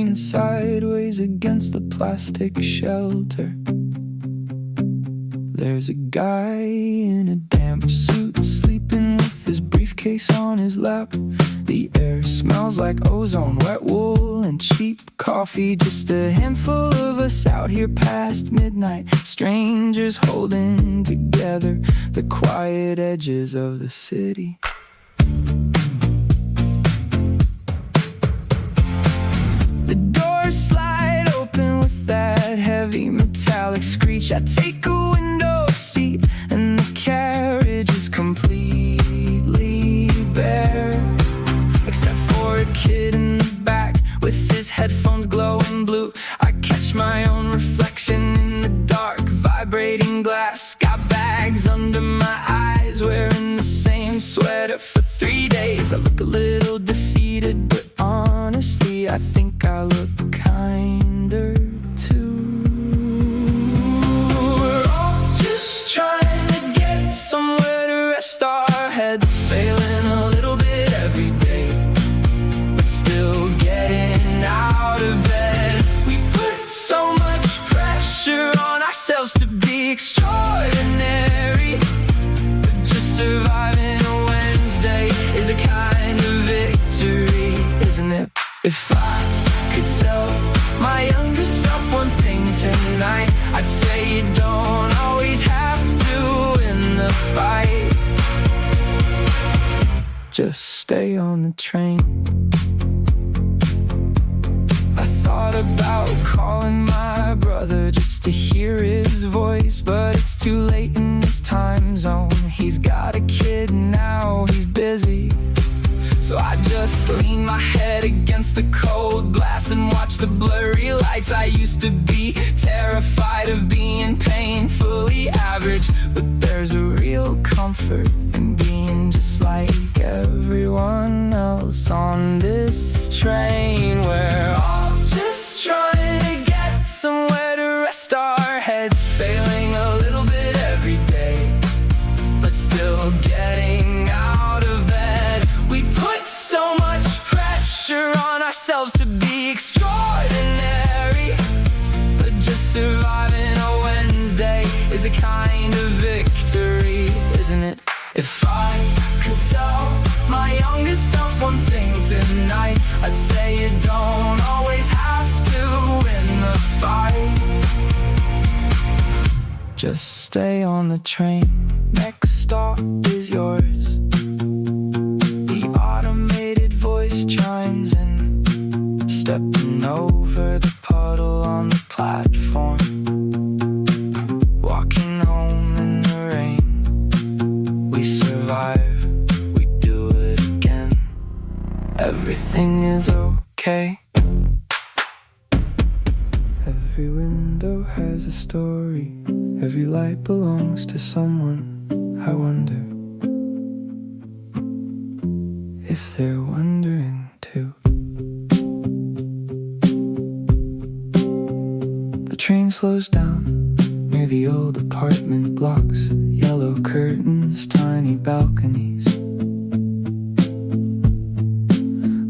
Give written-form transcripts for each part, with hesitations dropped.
lean sideways against the plastic shelter. There's a guy in a damp suit sleeping with his briefcase on his lap. The air smells like ozone, wet wool, and cheap coffee. Just a handful of us out here past midnight, strangers holding together the quiet edges of the city. The doors slide open with that heavy metallic screech. I take a window seat and the carriage is completely bare, except for a kid in the back with his headphones glowing blue. I catch my own reflection in the dark, vibrating glass. Got bags under my eyes, wearing the same sweater for 3 days. I look a little defeated, but honestly, I think I look kinder too. We're all just trying to get somewhere to rest our heads, failing a little bit every day, but still getting out of bed. We put so much pressure on ourselves to be extraordinary, but just surviving a Wednesday is a kind of victory, isn't it? If I could tell my younger self one thing tonight, I'd say you don't always have to win the fight. Just stay on the train. I thought about calling my brother just to hear his voice, but it's too late in this time zone. He's got a kid now, he's busy. So I just lean my head against the cold glass and watch the blurry lights. I used to be terrified of being painfully average, but there's a real comfort in being just like everyone else on this train. We're all just trying to get somewhere to rest our heads, failing a little bit every day, but still getting out of bed. We put so much pressure on ourselves to be extraordinary, but just surviving a Wednesday is a kind of victory, isn't it? If I could tell my younger self one thing tonight, I'd say you don't always have to win the fight. Just stay on the train. Next stop is yours. The automated voice chimes in, stepping over the puddle on the platform, walking home in the rain. We survive, we do it again. Everything is okay. Every window has a story, every light belongs to someone. I wonder if they're wondering too. The train slows down near the old apartment blocks, yellow curtains, tiny balconies.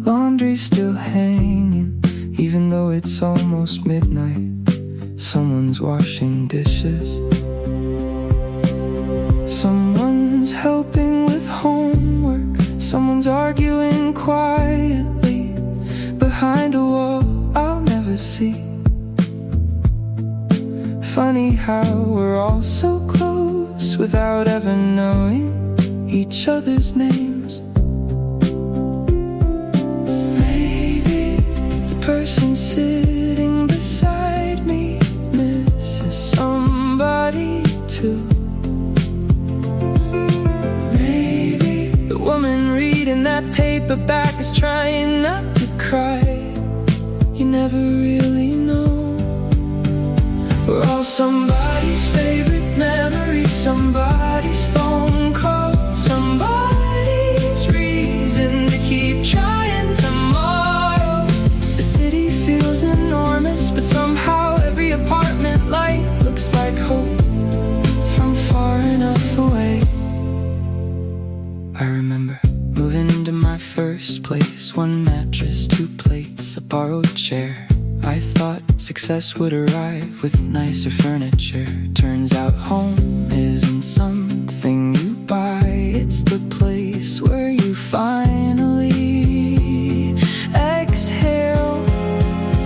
Laundry's still hanging, even though it's almost midnight. Someone's washing dishes, someone's helping with homework, someone's arguing quietly behind a wall I'll never see. Funny how we're all so close without ever knowing each other's names. Maybe the person sitting beside me misses somebody too. Maybe the woman reading that paperback is trying not to cry. You never really know. We're all somebody's favorite memory, somebody's phone call, somebody's reason to keep trying tomorrow. The city feels enormous, but somehow every apartment light looks like hope from far enough away. I remember moving into my first place, place, one mattress, two plates, a borrowed chair. I thought success would arrive with nicer furniture. Turns out home isn't something you buy. It's the place where you finally exhale.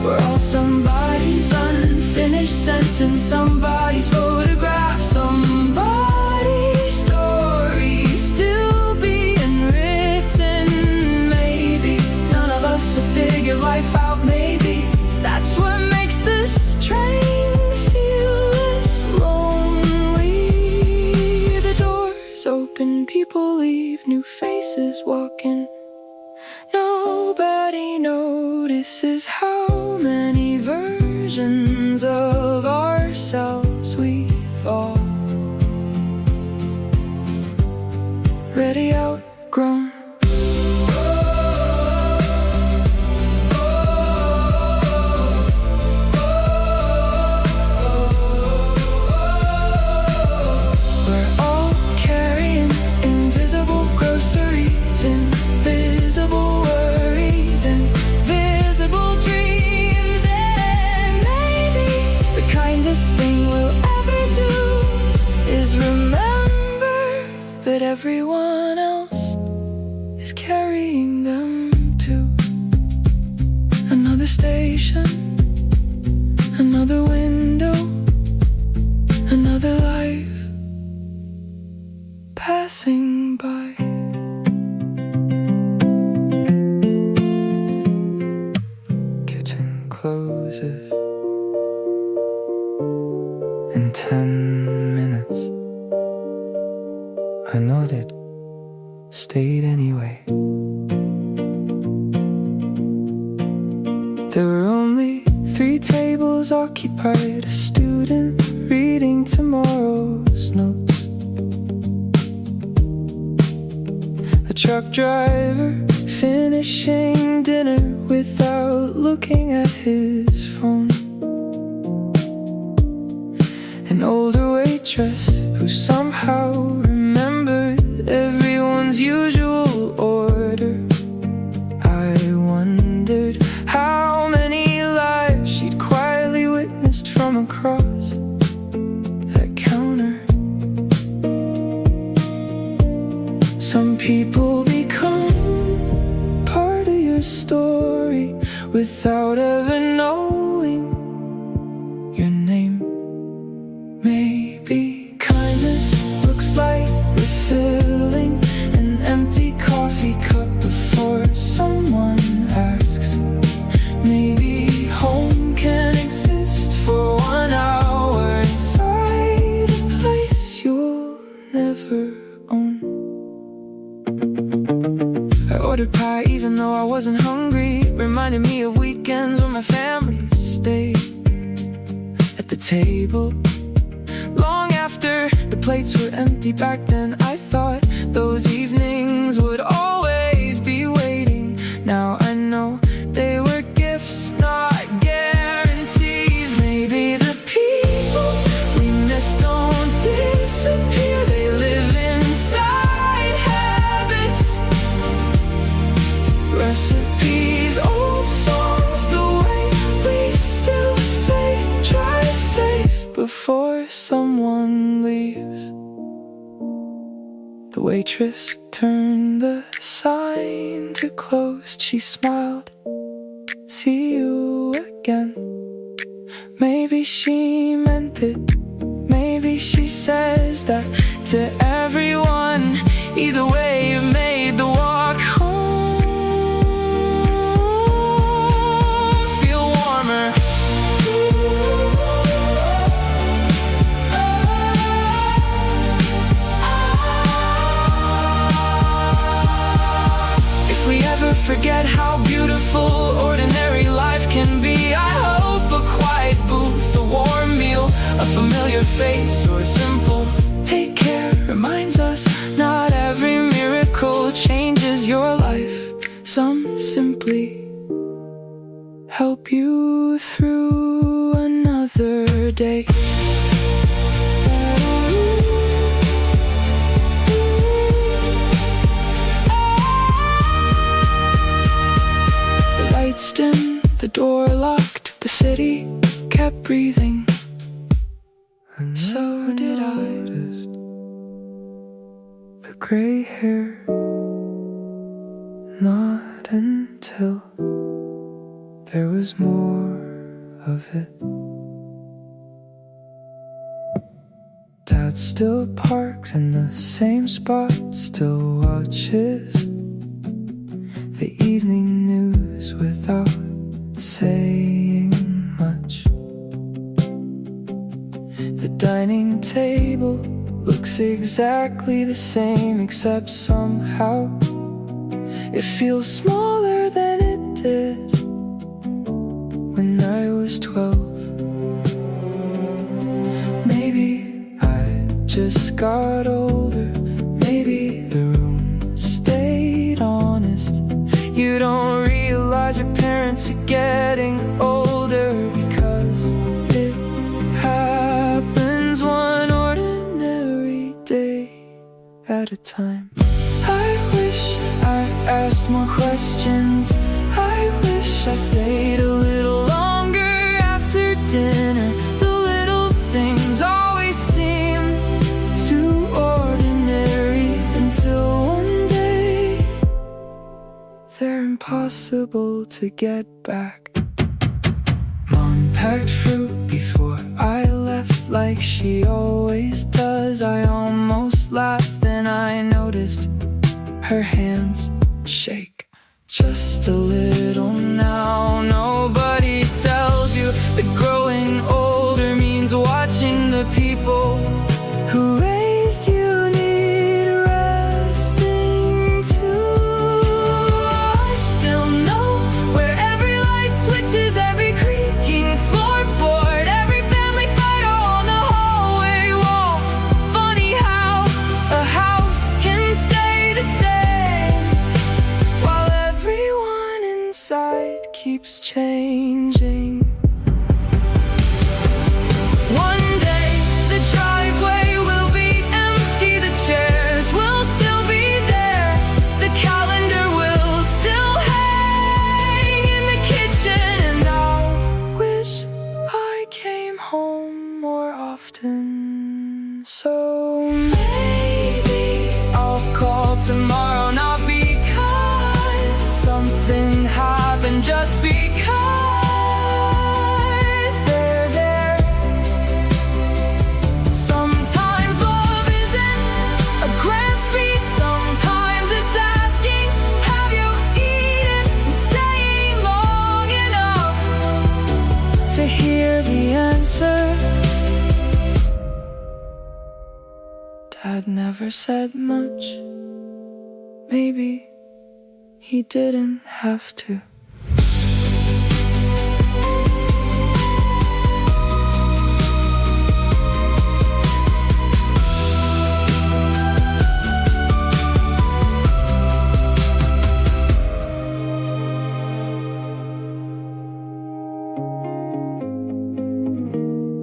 We're all somebody's unfinished sentence, somebody's photograph, somebody's story still being written. Maybe none of us will figure life out, maybe that's what makes this train feel this lonely. The doors open, people leave, new faces walk in. Nobody notices how many versions of ourselves we've all already outgrown. Invisible worries, invisible dreams, and maybe the kindest thing we'll ever do is remember that everyone else is carrying them too. Another station, another window, another life passing by. Closes in 10 minutes. I nodded, stayed anyway. There were only 3 tables occupied, a student reading tomorrow's notes, a truck driver finishing dinner without looking at his phone, an older waitress who somehow remembered everyone's usual order. I wondered how many lives she'd quietly witnessed from across that counter. Some people become part of your story without ever knowing your name. Maybe kindness looks like refilling an empty coffee cup before someone asks. Maybe home can exist for 1 hour inside a place you'll never own. I ordered pie even though I wasn't hungry. Reminded me of weekends when my family stayed at the table long after the plates were empty. Back then I thought those evenings would always be waiting. Now I know they were gifts, not guarantees. Maybe the people we miss don't disappear, they live inside habits, recipes, old songs, the way we still say drive safe before someone leaves. The waitress turned the sign to closed. She smiled, see you again. Maybe she meant it, maybe she says that to everyone. Either way, it made the walk home feel warmer. If we ever forget how beautiful ordinary life can be, I hope a quiet booth, a warm meal, a familiar face, or a simple take care reminds us not every miracle changes your life. Some simply help you through another day. pressed in, the door locked, the city kept breathing. And so did I. The gray hair, not until there was more of it. Dad still parks in the same spot, still watches the evening news without saying much. The dining table looks exactly the same, except somehow it feels smaller than it did when I was 12. Maybe I just got older, maybe the room stayed honest. You don't realize your parents are getting older, because it happens one ordinary day at a time. I wish I asked more questions. I wish I stayed a little longer after dinner. The little things always seem too ordinary until one day they're impossible to get back. Mom packed fruit before I left, like she always does. I almost laughed, then I noticed her hands shake just a little now. Nobody tells you that growing older means watching the people who raised you need resting too. I still know where every light switches, every creaking floorboard, every family photo on the hallway wall. Funny how a house can stay the same while everyone inside keeps changing. One day the driveway will be empty, the chairs will still be there, the calendar will still hang in the kitchen, and I'll wish I came home more often. So maybe I'll call tomorrow, not because something happened, just because they're there. Sometimes love isn't a grand speech, sometimes it's asking, have you eaten, and staying long enough to hear the answer. Dad never said much. Maybe he didn't have to.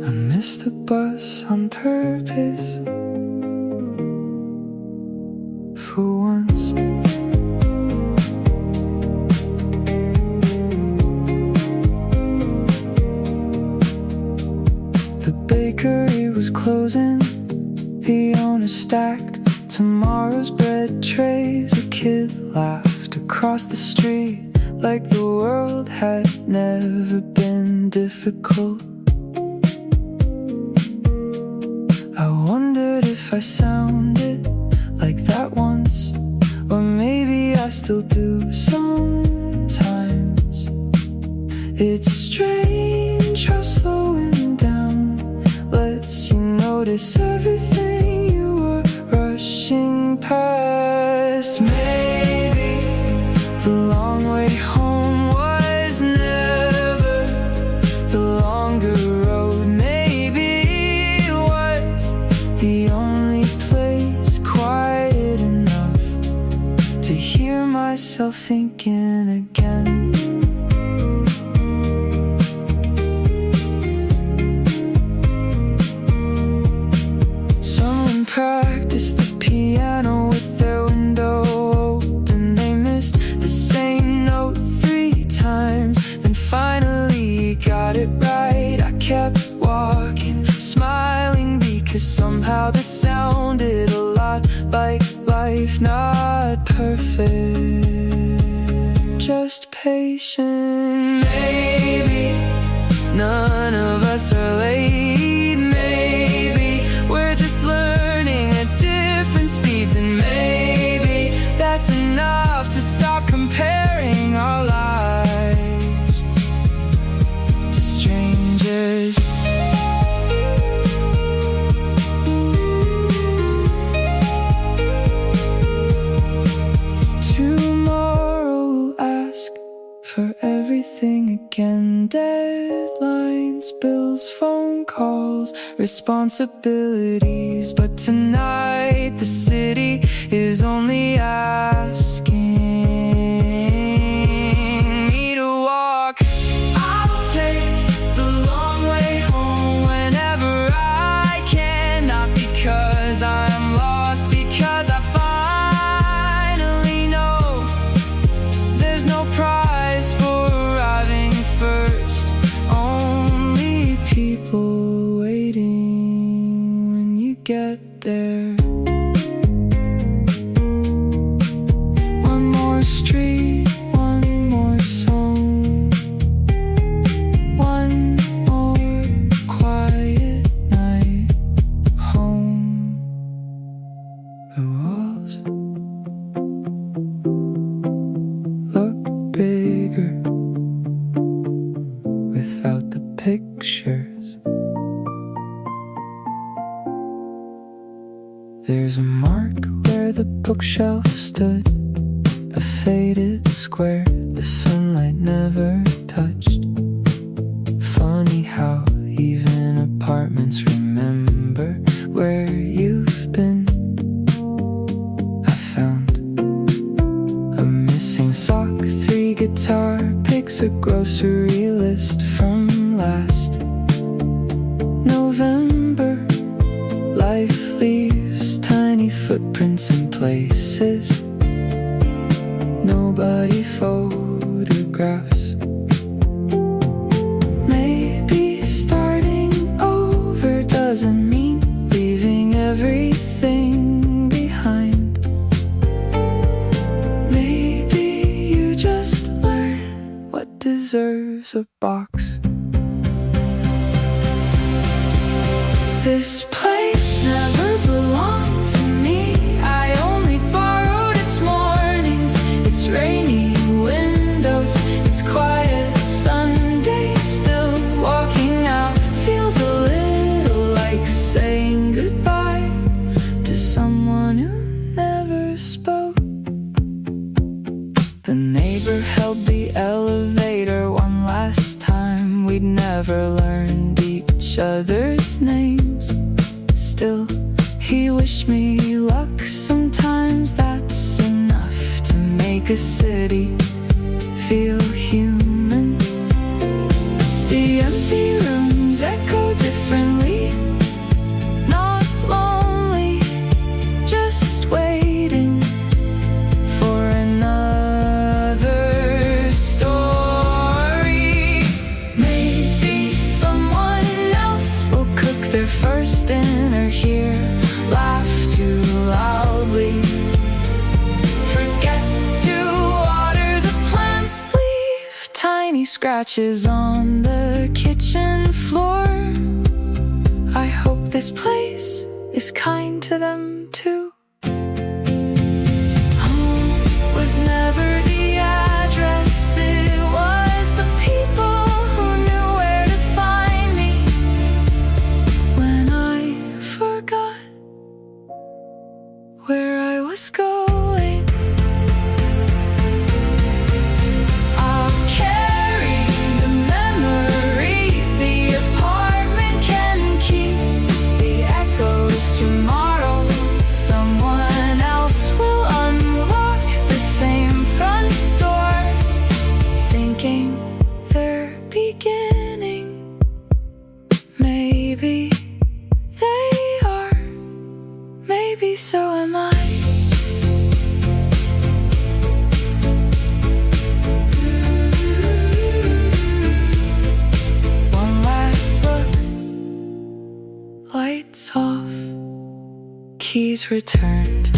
I missed the bus on purpose for once. The bakery was closing, the owner stacked tomorrow's bread trays. A kid laughed across the street like the world had never been difficult. I wondered if I sounded like that once, or maybe I still do sometimes. It's strange how slowing down lets you notice everything you were rushing past. Maybe the long way home was never the longer road. Maybe it was the only place quiet enough to hear myself thinking again. perfect, just patient. Maybe none of us are late. Maybe we're just learning at different speeds, and maybe that's enough to stop comparing our lives to strangers. Tomorrow we'll ask for everything again. Deadlines, bills, phone calls, responsibilities. But tonight the city is only asking me to walk. I'll take the long way home whenever I can. Not because I'm lost, because I finally know there's no prize for arriving first, only people waiting when you get there. One more street, one more song, one more quiet night home. The walls look bigger without the pictures. There's a mark where the bookshelf stood, a faded square the sunlight never touched. Funny how even apartments remember where you've been. I found a missing sock, 3 guitar picks, a grocery list from last November. Life leaves tiny footprints in places nobody photographs. Maybe starting over doesn't mean leaving everything behind. Maybe you just learn what deserves a box. This place never belonged to me. I only borrowed its mornings, its rainy windows, its quiet Sunday. Still walking out feels a little like saying goodbye to someone who never spoke. The neighbor held the elevator one last time. We'd never learned each other's names. Still, he wished me luck. Sometimes that's enough to make a city feel human. The empty rooms echo differently, not lonely, just waiting for another story. Maybe someone else will cook their first dinner here, laugh too loudly, forget to water the plants, leave tiny scratches on the kitchen floor. I hope this place is kind to them too. Home was never the address, it was the people who knew where to find me when I forgot where I was going. I'll carry the memories the apartment can keep, the echoes tomorrow. Someone else will unlock the same front door, thinking they're beginning. Maybe they are, maybe so am I. One last look, lights off, keys returned.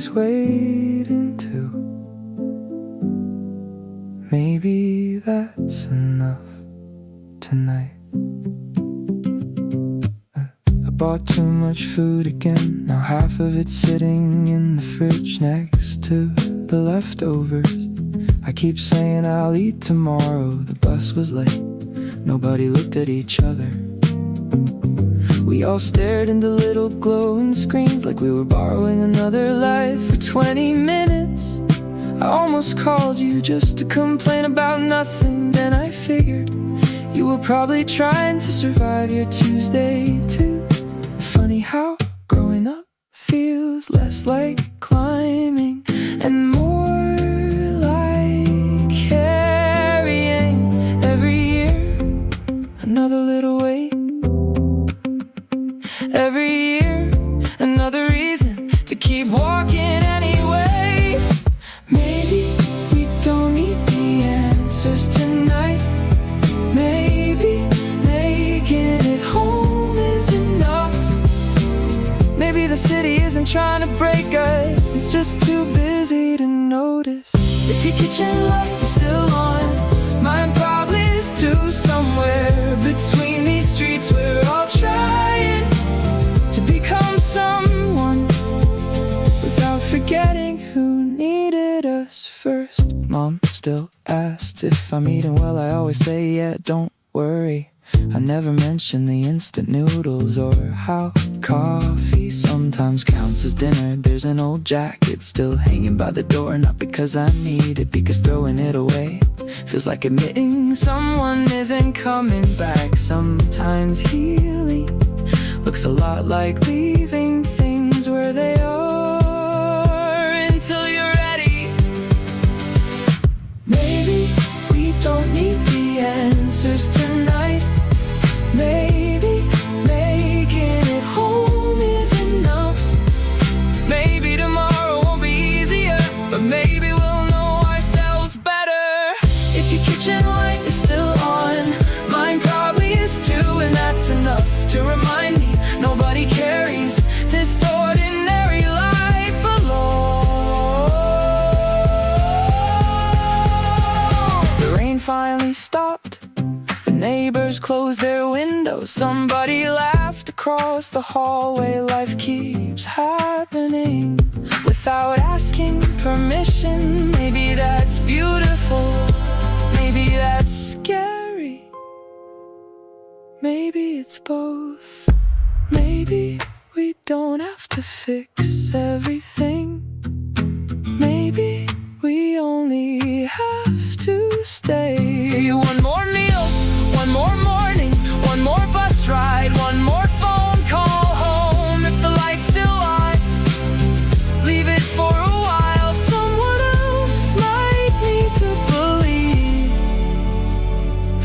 he's waiting too. Maybe that's enough tonight. I bought too much food again. Now half of it's sitting in the fridge next to the leftovers. I keep saying I'll eat tomorrow. The bus was late. Nobody looked at each other. We all stared into little glowing screens like we were borrowing another life for 20 minutes. I almost called you just to complain about nothing. Then I figured you were probably trying to survive your Tuesday too. Funny how growing up feels less like climbing and more like carrying. Every year another little weight. Every year another reason to keep walking anyway. Maybe we don't need the answers tonight. Maybe making it home is enough. Maybe the city isn't trying to break us, it's just too busy to notice. If your kitchen light is still on, mine probably is too. Somewhere between these streets we're all trying to become someone without forgetting who needed us first. Mom still asks if I'm eating well. I always say yeah, don't worry. I never mention the instant noodles or how coffee sometimes counts as dinner. There's an old jacket still hanging by the door, not because I need it, because throwing it away feels like admitting someone isn't coming back. Sometimes healing looks a lot like leaving things where they are until you're ready. Maybe we don't need the answers tonight. Maybe making it home is enough. Maybe tomorrow won't be easier, but maybe we'll know ourselves better. If your kitchen light is still on, mine probably is too, and that's enough to remind me nobody carries this ordinary life alone. The rain finally stopped. The neighbors closed their windows. Somebody laughed across the hallway. Life keeps happening without asking permission. Maybe that's beautiful. Maybe that's scary. Maybe it's both. Maybe we don't have to fix everything. Maybe we only have to stay. One more meal, one more morning, one more bus ride, one more phone call home. If the light's still on, leave it for a while. Someone else might need to believe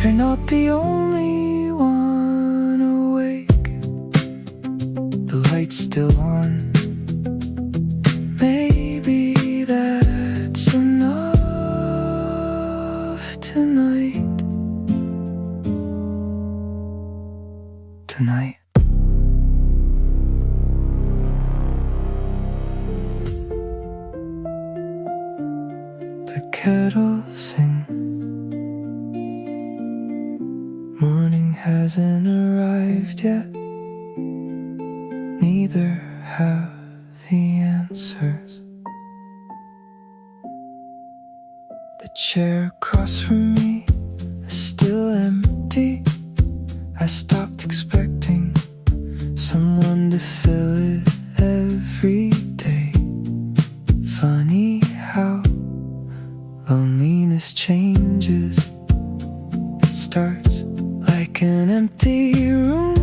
they're not the only one awake. The light's still on. Maybe that's enough tonight. Tonight. The kettle sings. Morning hasn't arrived yet. Neither have the answers. The chair across from me is still empty. I stopped expecting someone to fill it every day. Funny how loneliness changes. It starts like an empty room,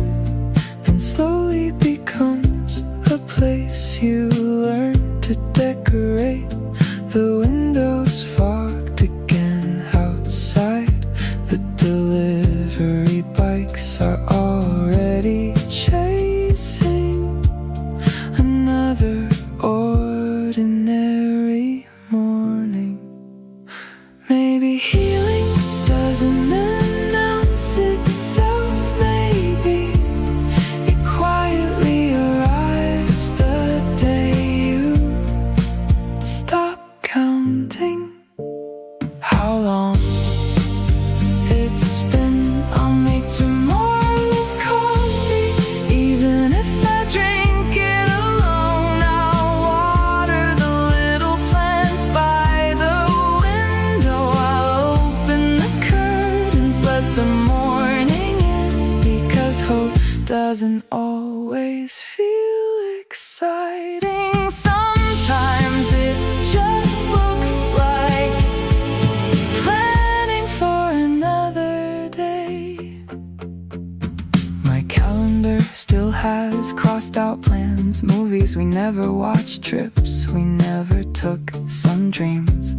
then slowly becomes a place you learn to decorate. The windows fogged again outside. The delivery bikes are already chasing another ordinary morning. Maybe healing doesn't announce itself. Maybe it quietly arrives the day you stop counting how long it's been. I'll make tomorrow's coffee, even if I drink it alone. I'll water the little plant by the window. I'll open the curtains, let the morning in, because hope doesn't always feel exciting. Sometimes it just looks like planning for another day. My calendar still has crossed out plans, movies we never watched, trips we never took. Some dreams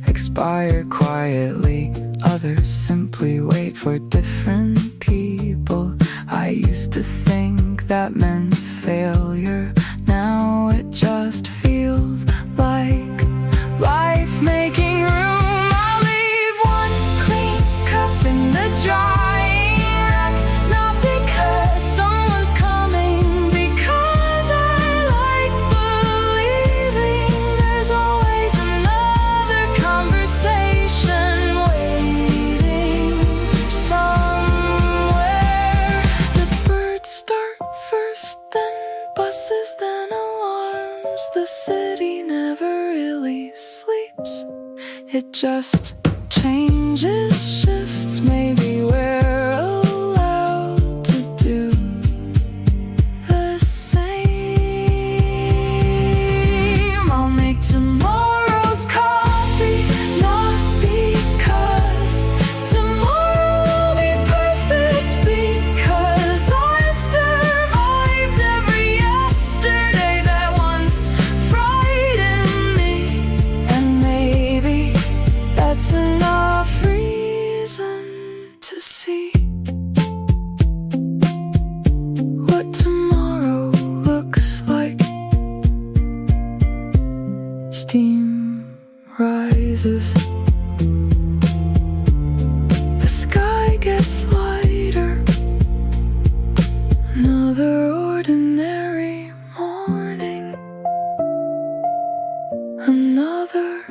expire quietly, others simply wait for different people. I used to think that meant failure. Now it just feels like life making room. I'll leave one clean cup in the drying rack, not because someone's coming, because I like believing there's always another conversation waiting somewhere. The birds start first, then buses, then alarms. The city never really sleeps, it just changes, shifts. Maybe we're allowed to do the same. I'll make tomorrow's coffee, not because tomorrow will be perfect, because I've survived every yesterday that once frightened me. And maybe that's enough reason to see what tomorrow looks like. Steam rises, the sky gets lighter. Another ordinary morning, another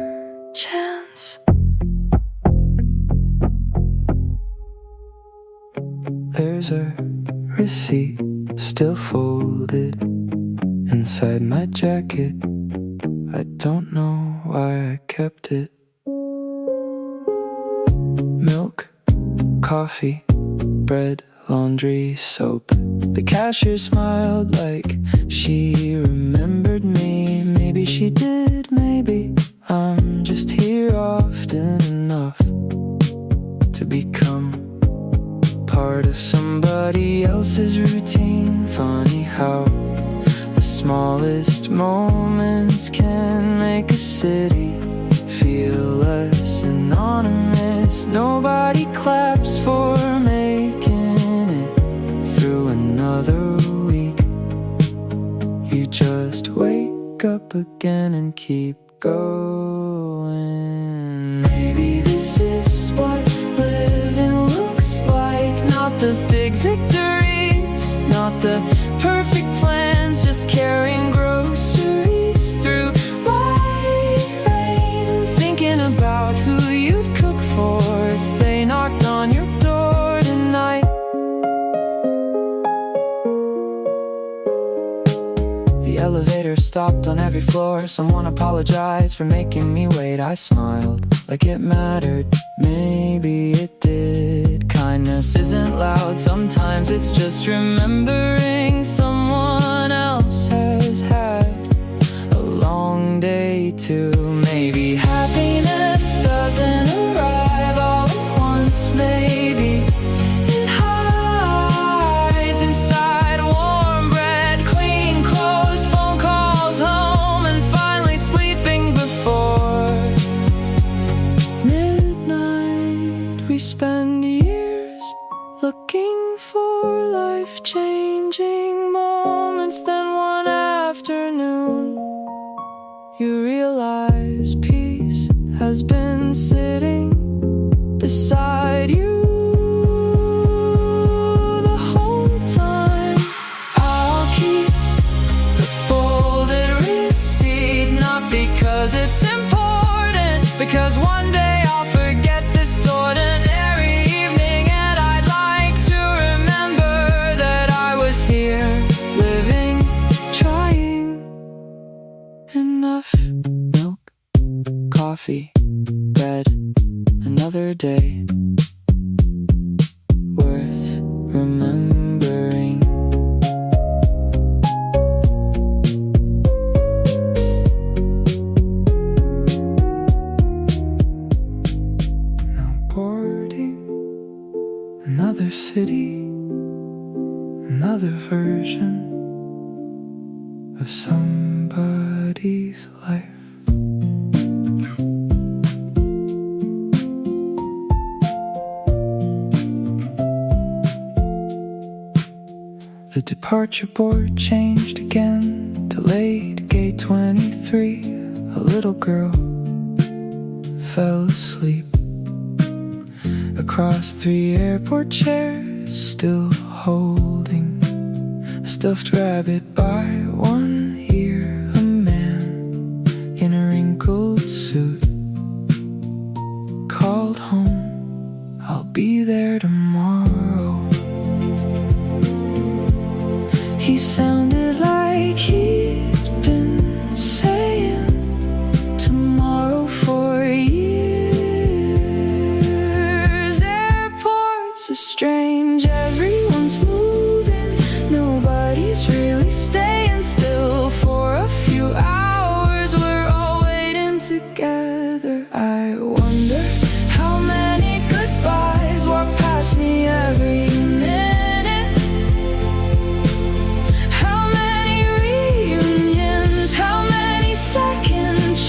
chance. There's a receipt still folded inside my jacket. I don't know why I kept it. Milk, coffee, bread, laundry, soap. The cashier smiled like she remembered me. Maybe she did, maybe I'm just here often enough to become part of somebody else's routine. Funny how the smallest moments can make a city feel less anonymous. Nobody claps for making it through another week. You just wake up again and keep going. Maybe this is what living looks like. Not the big victories, not the perfect plans, just carrying groceries through light rain, thinking about who you'd cook for if they knocked on your door tonight. The elevator stopped on every floor. Someone apologized for making me wait. I smiled like it mattered. Maybe it did. Kindness isn't loud, sometimes it's just remembering someone else has had a long day too. Maybe happiness doesn't arrive all at once. Maybe it hides inside warm bread, clean clothes, phone calls home, and finally sleeping before midnight. We spend years looking for life-changing moments. Then one afternoon you realize peace has been sitting beside you the whole time. I'll keep the folded receipt, not because because one day I'll forget this ordinary evening, and I'd like to remember that I was here, living, trying. Enough milk, coffee, bread, another day worth remembering. Now boarding another city, another version of somebody's life. The departure board changed again, delayed gate 23. A little girl fell asleep across 3 airport chairs, still holding a stuffed rabbit by one ear. A man in a wrinkled suit called home, "I'll be there tomorrow." He sounded like he'd been saying tomorrow for years. Airports are strange, everyone's moving, nobody's really staying still for a few hours. We're all waiting together. I wonder how many goodbyes walk past me every minute.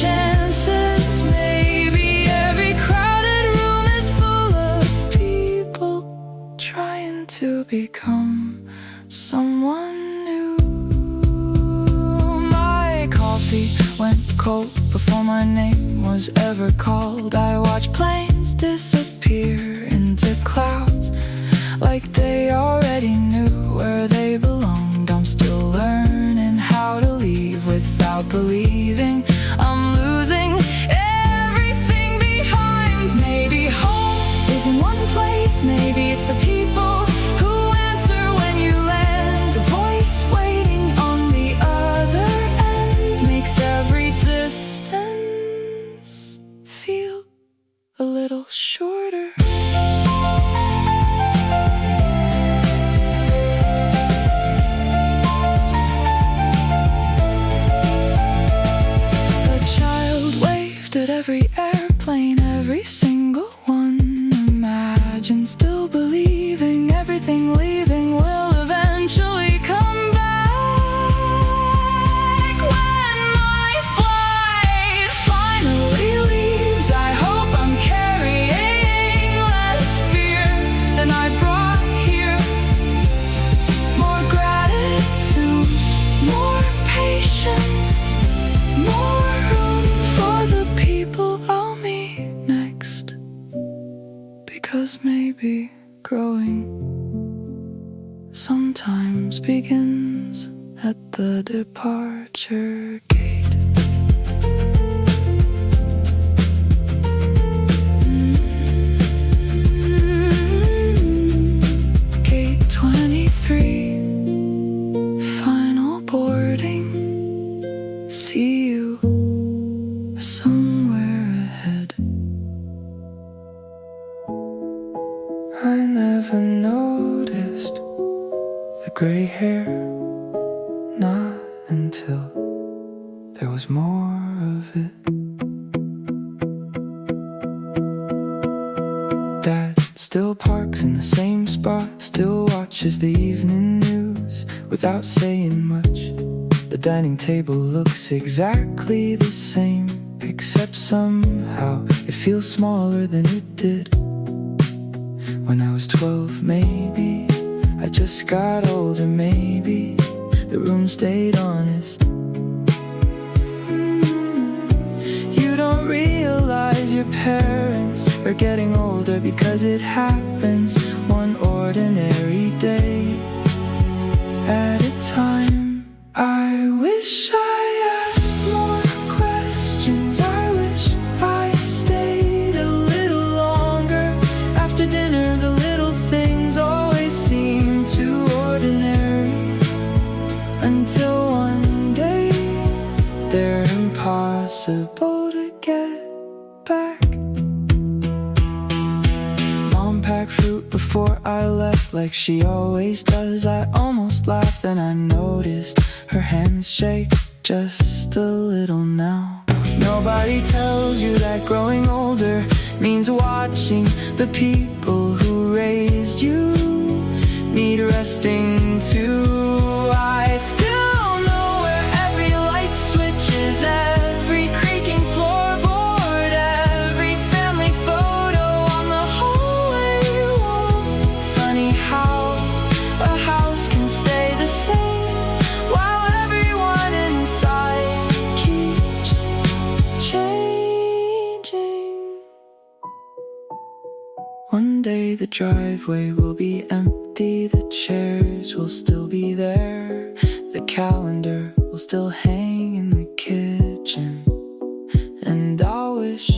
Chances, maybe every crowded room is full of people trying to become someone new. My coffee went cold before my name was ever called. I watch planes disappear into clouds like they already knew where they belonged. I'm still learning how to leave without believing I'm losing everything behind. Maybe home is in one place, maybe it's the people who answer when you land. The voice waiting on the other end makes every distance feel a little shorter. At every airplane, every single one. Imagine still believing everything leaving will eventually come back. When my flight finally leaves, I hope I'm carrying less fear than I brought here. More gratitude, more patience, more room for the people I'll meet next. Because maybe growing sometimes begins at the departure gate. Gate 23, final boarding. See you somewhere ahead. I never noticed the gray hair, not until there was more of it. Dad still parks in the same spot, still watches the evening news without saying much. The dining table looks exactly the same, except somehow it feels smaller than it did when I was 12. Maybe I just got older, maybe the room stayed honest. You don't realize your parents are getting older because it happens one ordinary day at a time. I wish I asked more questions, I wish I stayed get back. Mom packed fruit before I left like she always does. I almost laughed and I noticed her hands shake just a little now. Nobody tells you that growing older means watching the people who raised you need resting too. I still know where every light switch is, every creaking floorboard, every family photo on the hallway wall. Funny how a house can stay the same while everyone inside keeps changing. One day the driveway will be empty, the chairs will still be there, the calendar will still hang in the kitchen, and I wish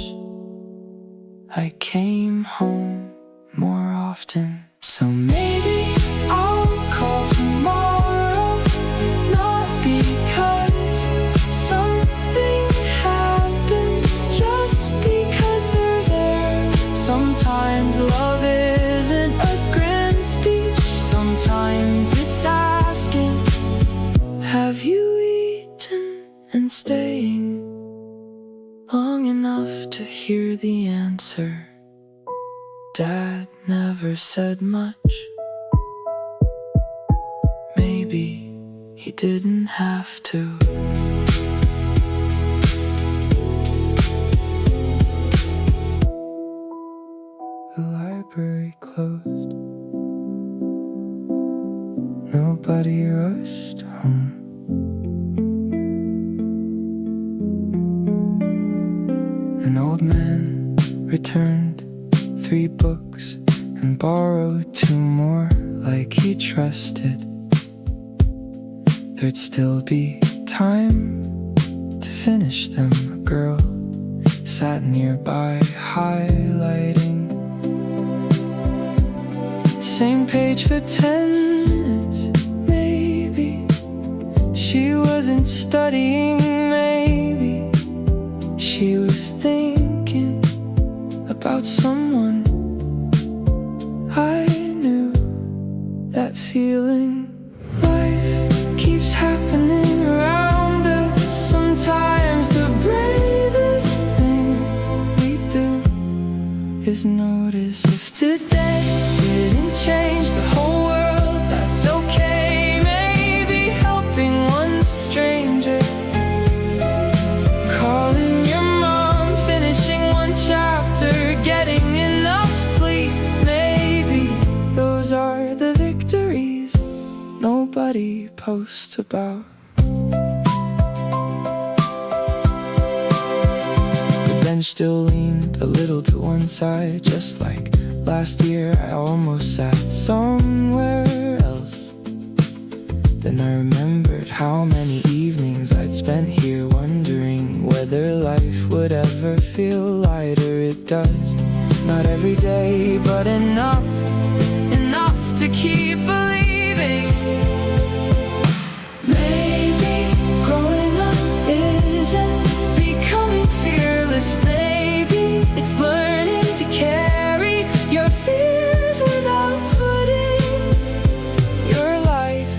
I came home more often. So maybe I'll call tomorrow, not because something happened, just because they're there. Sometimes love isn't a grand speech, sometimes it's asking, have you eaten, and staying long enough to hear the answer. Dad never said much. Maybe he didn't have to. The library closed. Nobody rushed home. An old man returned 3 books and borrowed 2 more like he trusted there'd still be time to finish them. A girl sat nearby highlighting. Same page for 10 minutes, maybe. She wasn't studying, maybe. She was thinking about someone I knew. That feeling, life keeps happening around us. Sometimes the bravest thing we do is notice. If today didn't change the whole world, that's okay. Maybe helping one stranger, calling your mom, finishing one chapter, getting enough sleep. Maybe those are the victories nobody posts about. The bench still leaned a little to one side, just like last year I almost sat somewhere else. Then I remembered how many evenings I'd spent here, wondering whether life would ever feel lighter. It does, not every day, but enough to keep believing. Maybe growing up isn't becoming fearless. Maybe it's learning to carry your fears without putting your life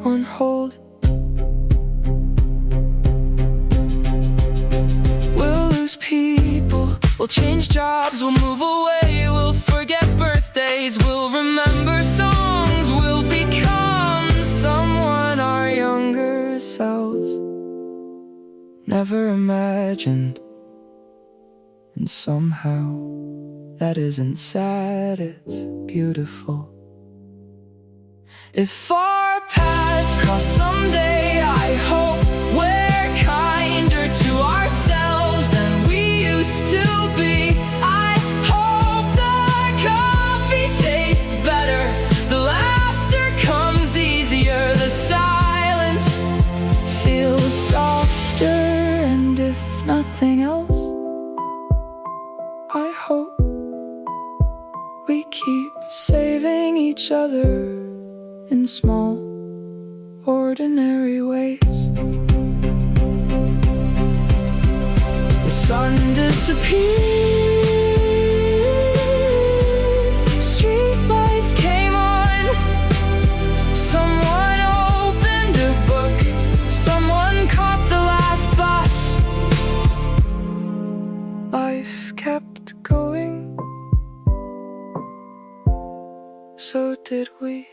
on hold. We'll lose people, we'll change jobs, we'll move away, we'll forget birthdays, we'll remember songs, we'll become someone our younger selves never imagined. And somehow that isn't sad, it's beautiful. If our paths cross someday, I hope we're kinder to ourselves than we used to be. I hope the coffee tastes better, the laughter comes easier, the silence feels softer, and if nothing else, I hope we keep saving each other in small, ordinary ways. sun disappeared. Street lights came on. Someone opened a book. Someone caught the last bus. Life kept going. So did we.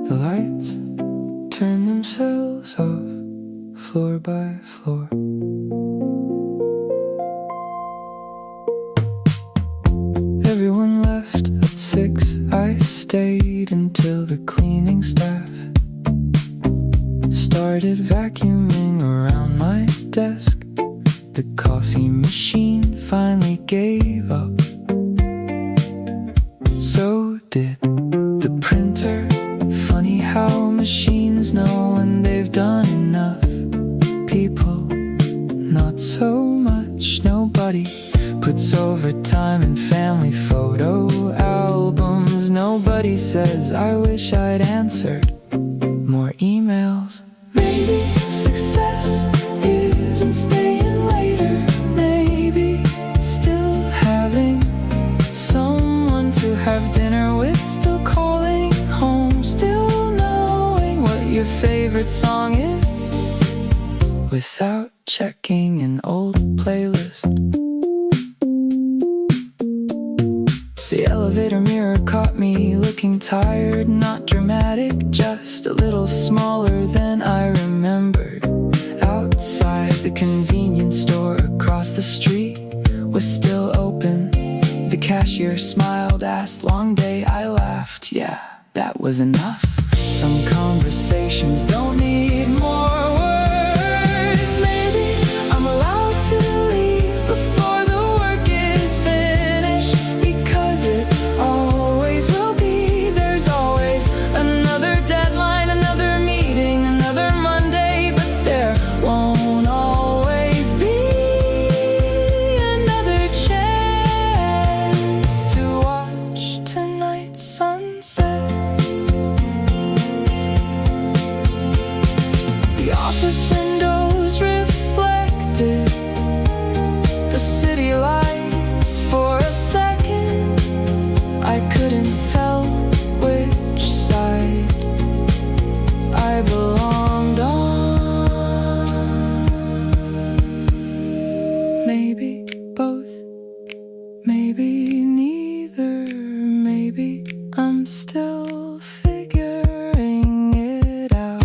The lights turn themselves off, floor by floor. Everyone left at 6. I stayed until the cleaning staff started vacuuming around my desk. The coffee machine finally gave up. So did the printer. Funny how machines know when they've done enough. People, not so much. Nobody puts overtime in family photo albums. Nobody says, I wish I'd answered more emails. Maybe success isn't staying later. Maybe still having someone to have dinner with. Still calling home. Still knowing what your favorite song is without checking an old playlist. The elevator mirror caught me looking tired. Not dramatic, just a little smaller than I remembered. Outside, the convenience store across the street was still open. The cashier smiled, asked, long day? I laughed, yeah, that was enough. Some conversations don't need more words. Maybe I'm allowed to leave before the work is finished, because it always will be. There's always another deadline, another meeting, another Monday, but there won't always be another chance to watch tonight's sunset. The office windows reflected the city lights for a second. I couldn't tell which side I belonged on. Maybe both, maybe neither. Maybe I'm still figuring it out.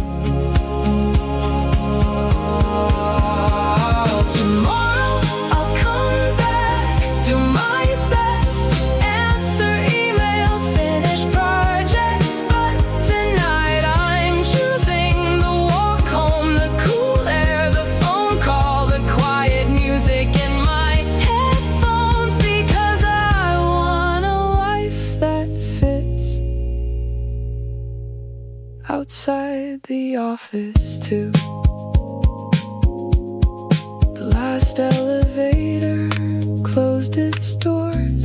Tomorrow I'll come back, do my best, answer emails, finish projects. But tonight I'm choosing the walk home, the cool air, the phone call, the quiet music in my headphones, because I want a life that fits outside the office too. The last elevator closed its doors.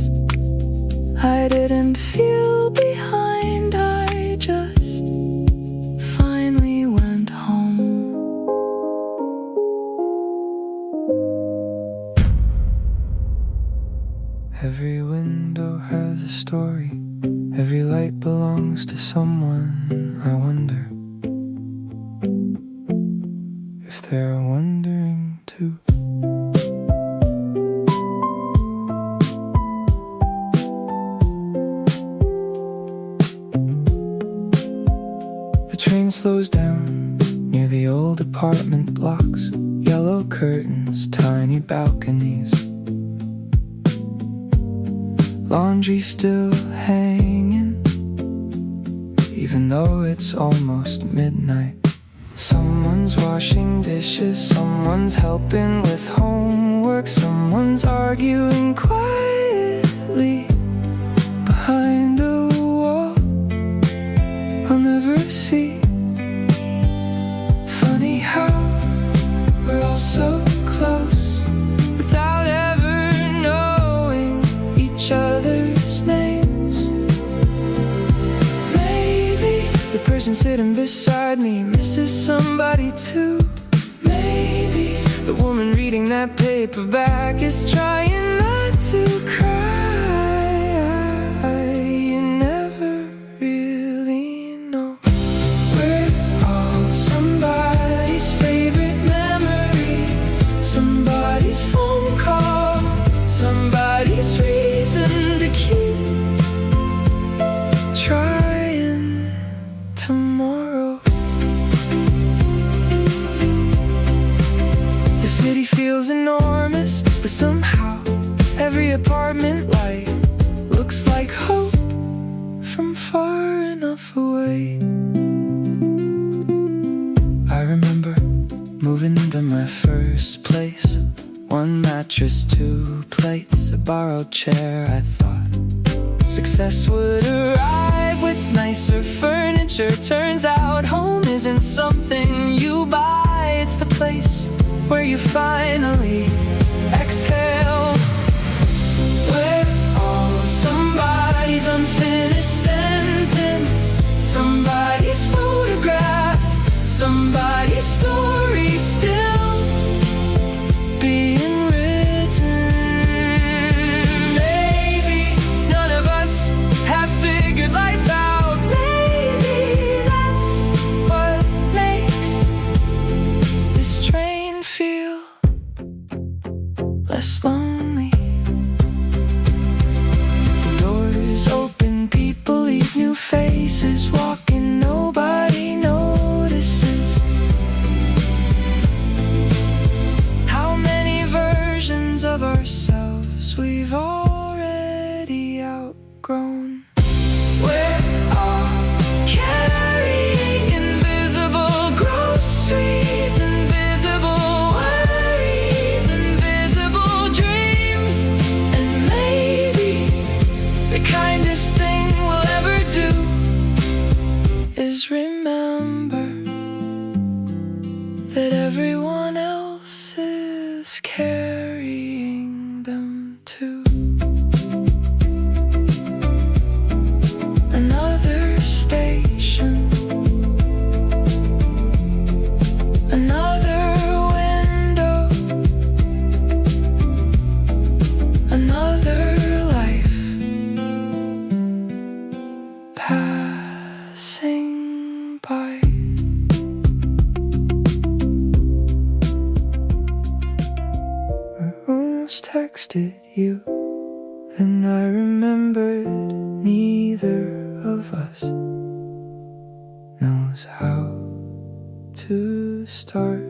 I didn't feel behind, I just finally went home. Every window has a story. Every light belongs to someone. I wonder if they're wondering too. The train slows down near the old apartment blocks. Yellow curtains, tiny balconies. Laundry still hanging, even though it's almost midnight. Someone's washing dishes, someone's helping with homework, someone's arguing quietly behind a wall I'll never see. Funny how we're all so close without ever knowing. sitting beside me misses somebody too. Maybe the woman reading that paperback is trying not to cry. You never really know. We're all somebody's favorite memory, somebody's phone call, somebody's reason to keep trying tomorrow. The city feels enormous, but somehow every apartment light looks like hope from far enough away. I remember moving into my first place. One mattress, 2 plates, a borrowed chair. I thought success would arrive with nicer furniture. Turns out home isn't something you buy. It's the place where you finally exhale. We're all somebody's unfinished sentence, somebody's photograph, somebody's story still being written. Maybe none of us have figured life out. Maybe that's what makes this train feel less lonely. The doors open, people leave, new faces walking, nobody notices. How many versions of ourselves we've already outgrown. We're all carrying invisible groceries, invisible worries, invisible dreams. And maybe the kindest thing we'll ever do is remember that everyone else is carrying them too. Another station, another window, another life passing by. I almost texted you, and I remembered neither of us knows how to start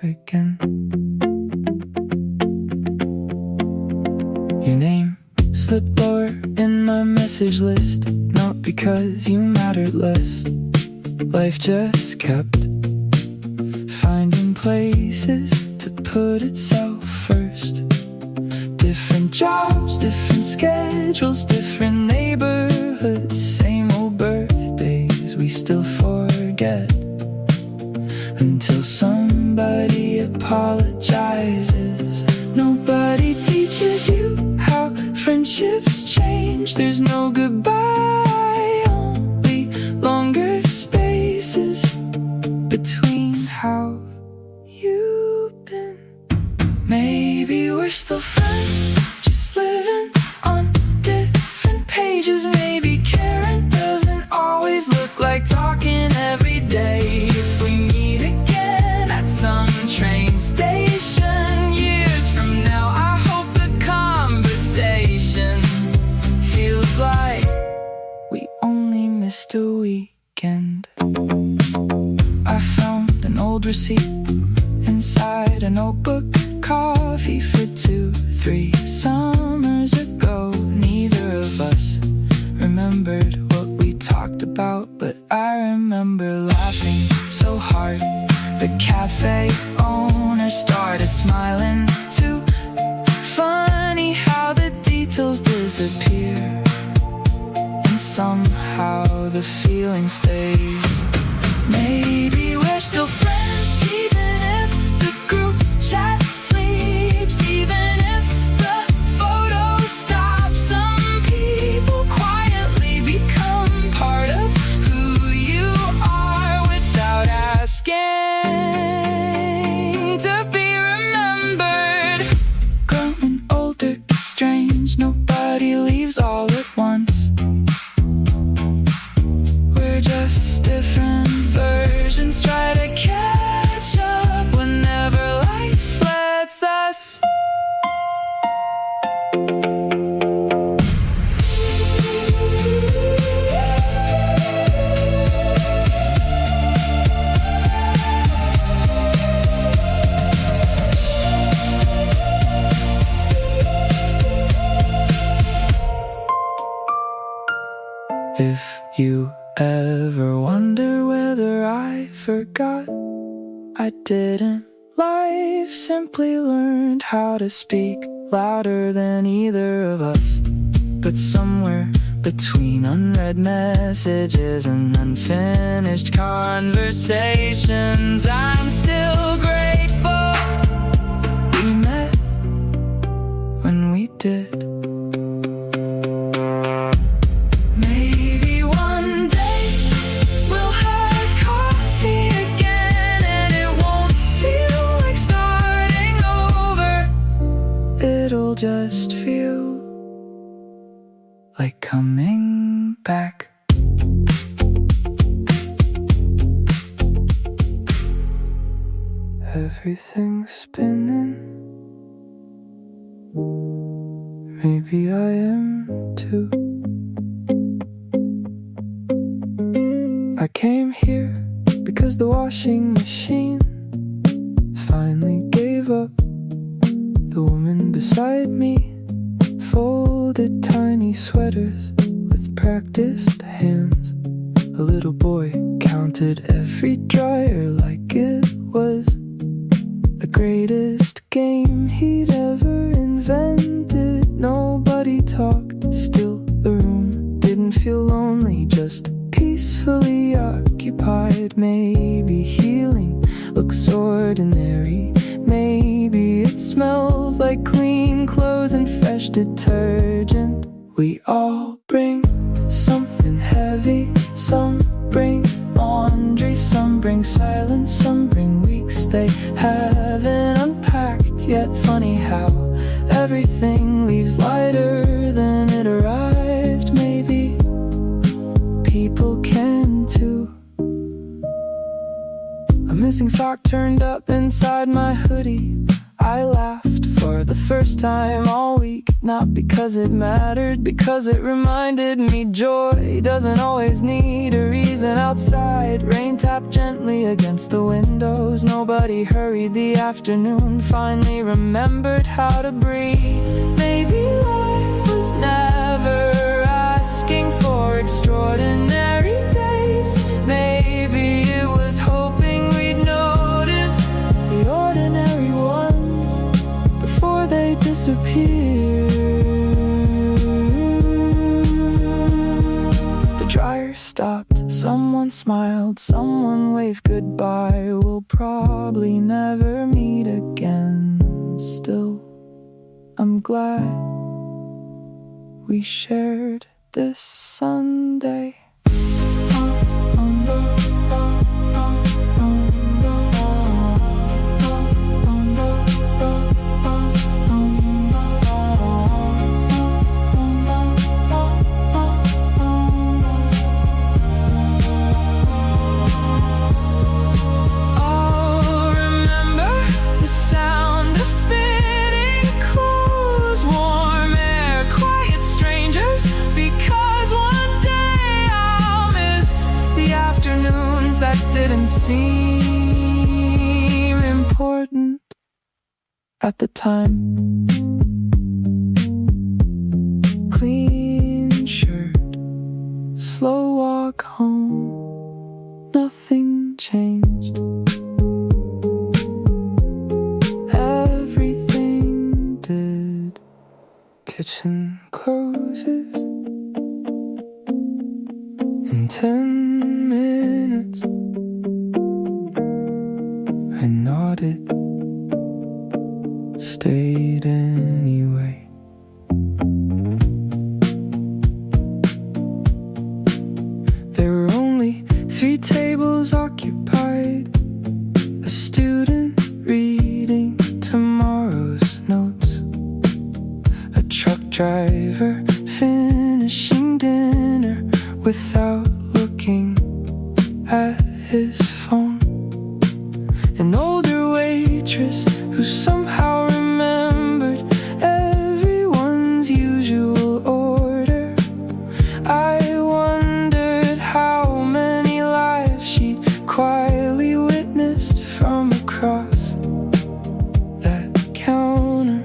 again. Your name slipped lower in my message list, not because you mattered less. Life just kept finding places to put itself first. Different jobs, different schedules, different neighborhoods, same old birthdays we still forget. Until somebody apologizes. Nobody teaches you how friendships change. There's no goodbye, only longer spaces between. How you've been. Maybe we're still friends, just living on different pages. Maybe caring doesn't always look like talking every day. If we meet again at some train station years from now, I hope the conversation feels like we only missed a weekend. I found an old receipt inside a notebook. Coffee for 2-3 summers ago. Neither of us remembered what we talked about, but I remember laughing so hard the cafe owner started smiling too. Funny how the details disappear, and somehow the feeling stays. Maybe we're still friends, even if the group chat sleeps, even if the photos stop. Some people quietly become part of who you If you ever wonder whether I forgot, I didn't. Life simply learned how to speak louder than either of us. But somewhere between unread messages and unfinished conversations, I'm still grateful we met when we did. Maybe one day we'll have coffee again, and it won't feel like starting over. It'll just feel like coming back. Everything's spinning. Maybe I am too. I came here because the washing machine finally gave up. The woman beside me folded tiny sweaters with practiced hands. A little boy counted every dryer like it was the greatest game he'd ever invented. Nobody talked, still the room didn't feel lonely, just peacefully occupied. Maybe healing looks ordinary. Maybe it smells like clean clothes and fresh detergent. We all bring something heavy. Some bring laundry, some bring silence, some bring weeks they haven't unpacked yet. Funny how everything leaves lighter than it arrived. Maybe people can too. A missing sock turned up inside my hoodie. I laughed for the first time all week, not because it mattered, because it reminded me joy doesn't always need a reason. Outside, rain tapped gently against the windows. Nobody hurried. The afternoon finally remembered how to breathe. Maybe life was never asking for extraordinary days. Maybe it was hoping we'd notice the ordinary ones before they disappear. The dryer stopped, someone smiled, someone waved goodbye. We'll probably never meet again. Still, I'm glad we shared this Sunday. That didn't seem important at the time. Clean shirt, slow walk home, nothing changed. Everything did. Kitchen closes in 10 minutes. I nodded, stayed anyway. There were only 3 tables occupied. A student reading tomorrow's notes, a truck driver finishing dinner without looking at his phone, an older waitress who somehow remembered everyone's usual order. I wondered how many lives she'd quietly witnessed from across that counter.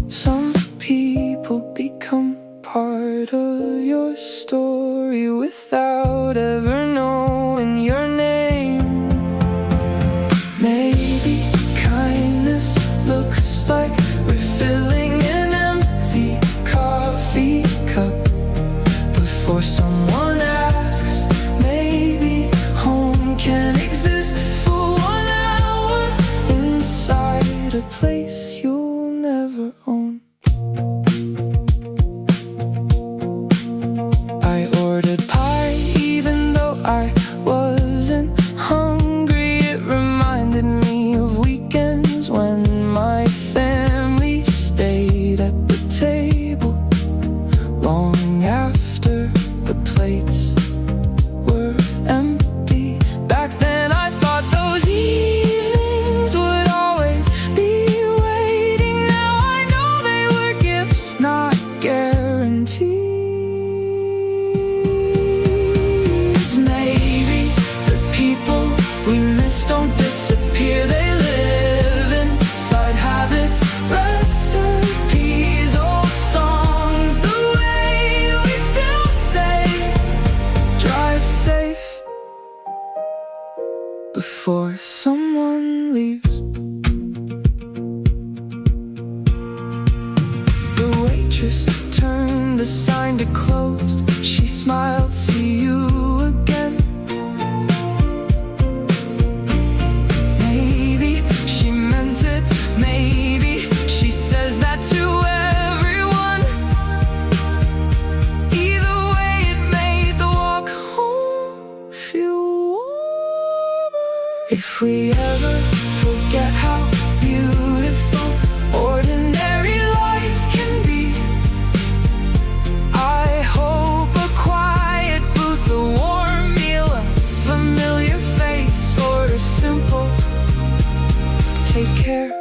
Some people become part of your story before someone leaves. The waitress turned the sign to closed. She smiled, "See you again." Maybe she meant it, maybe she says that to everyone. Either way, it made the walk home feel warmer. If we ever forget how beautiful ordinary life can be, I hope a quiet booth, a warm meal, a familiar face, or a simple "take care"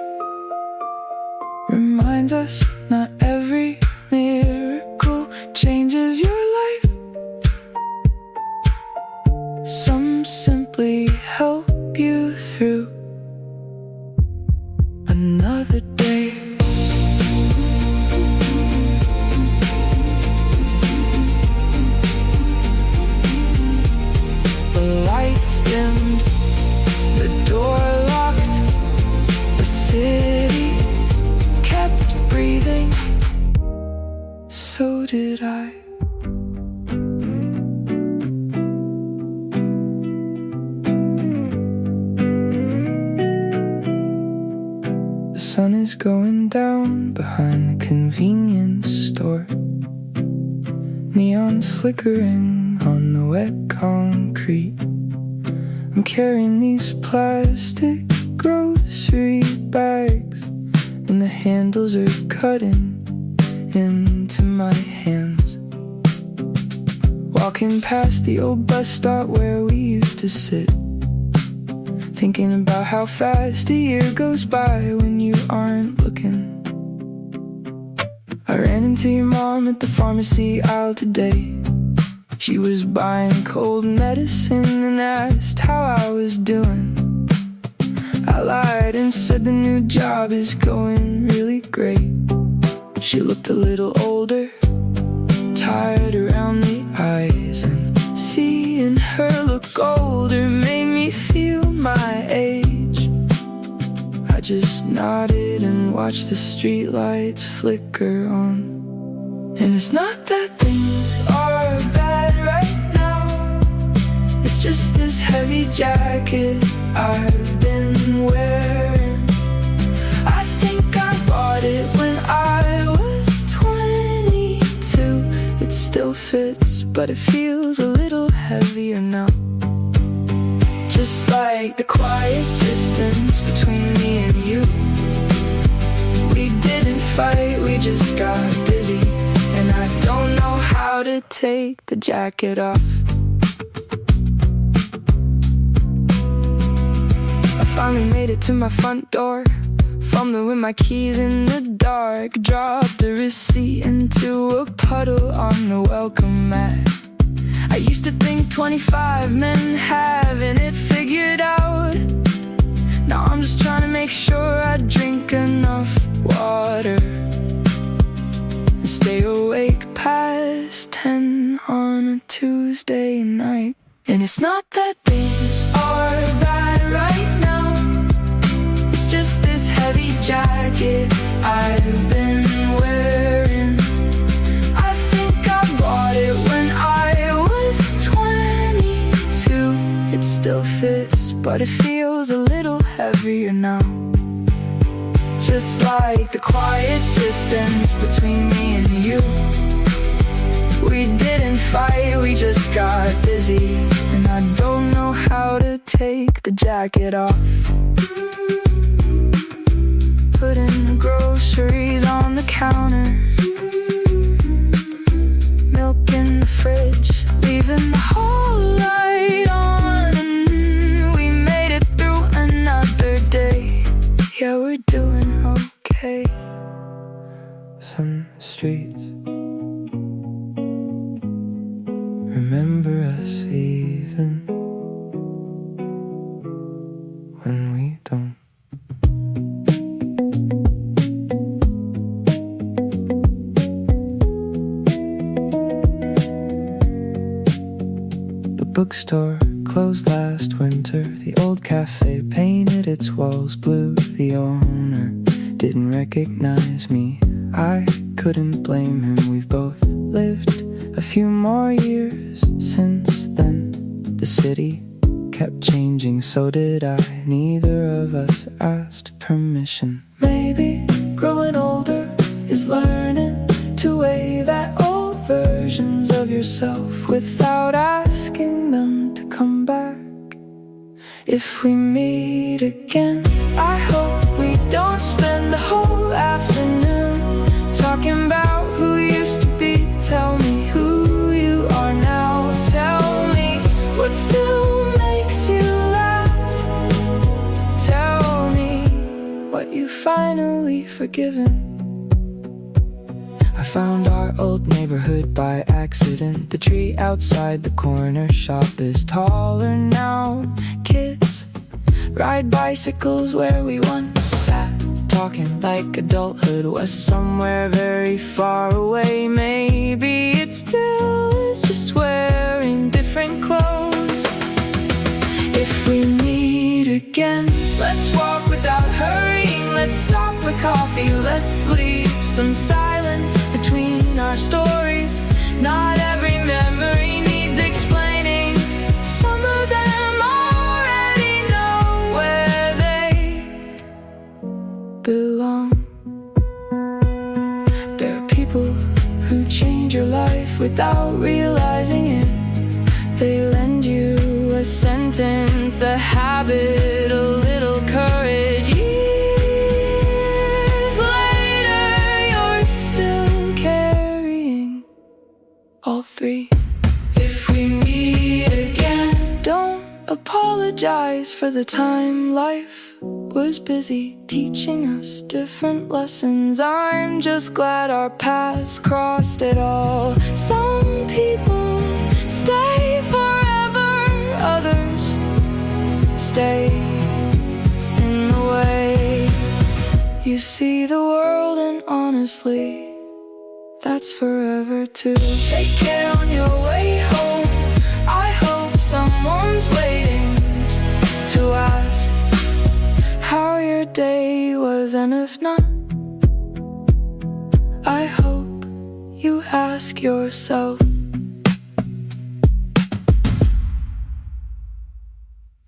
reminds us not every miracle changes your life. Some simply help you through another day. The lights dimmed, the door locked, the city kept breathing. So did I. The sun is going down behind the convenience store. Neon flickering on the wet concrete. I'm carrying these plastic grocery bags, and the handles are cutting into my hands. Walking past the old bus stop where we used to sit, thinking about how fast a year goes by when you aren't looking. I ran into your mom at the pharmacy aisle today. She was buying cold medicine and asked how I was doing. I lied and said the new job is going really great. She looked a little older, tired around the eyes, and seeing her look older made me feel my age. I just nodded and watched the streetlights flicker on. And it's not that things are bad right now, it's just this heavy jacket I've been wearing. I think I bought it when I was 22. It still fits, but it feels a little heavier now. Just like the quiet distance between me and you. We didn't fight, we just got busy. And I don't know how to take the jacket off. I finally made it to my front door, fumbling with my keys in the dark. Dropped a receipt into a puddle on the welcome mat. I used to think 25 men having it figured out. Now I'm just trying to make sure I drink enough water and stay awake past 10 on a Tuesday night. And it's not that things are bad right now, it's just this heavy jacket I've been wearing. I think I bought it when I was 22. It still fits, but it feels a little heavier now. Just like the quiet distance between me and you. We didn't fight, we just got busy. And I don't know how to take the jacket off. Putting the groceries on the counter, milk in the fridge, leaving the whole light on. And we made it through another day. Yeah, we're doing okay. Some streets remember us even when we don't. The bookstore closed last winter. The old cafe painted its walls blue. The owner didn't recognize me. I couldn't blame him. We've both lived a few more years since then. The city kept changing, so did I. Neither of us asked permission. Maybe growing older is learning to wave at old versions of yourself without asking them to come back. If we meet again, I hope we don't spend the whole afternoon talking about who used to be. Tell me who you are now. Tell me what still makes you laugh. Tell me what you've finally forgiven. I found our old neighborhood by accident. The tree outside the corner shop is taller now. Kids ride bicycles where we once sat, talking like adulthood was somewhere very far away. Maybe it still is, just wearing different clothes. If we meet again, let's walk without hurrying. Let's stop for coffee. Let's leave some silence between our stories. Not every memory needs explaining. Some of them already know where they belong. There are people who change your life without realizing it. They lend you a sentence, a habit, a little courage. Years later, you're still carrying all three. If we meet again, don't apologize for the time. Life was busy teaching us different lessons. I'm just glad our paths crossed at all. Some people stay forever, others stay in the way. You see the world, and honestly, that's forever too. Take care on your way home. I hope someone's waiting to ask how your day was, and if not, I hope you ask yourself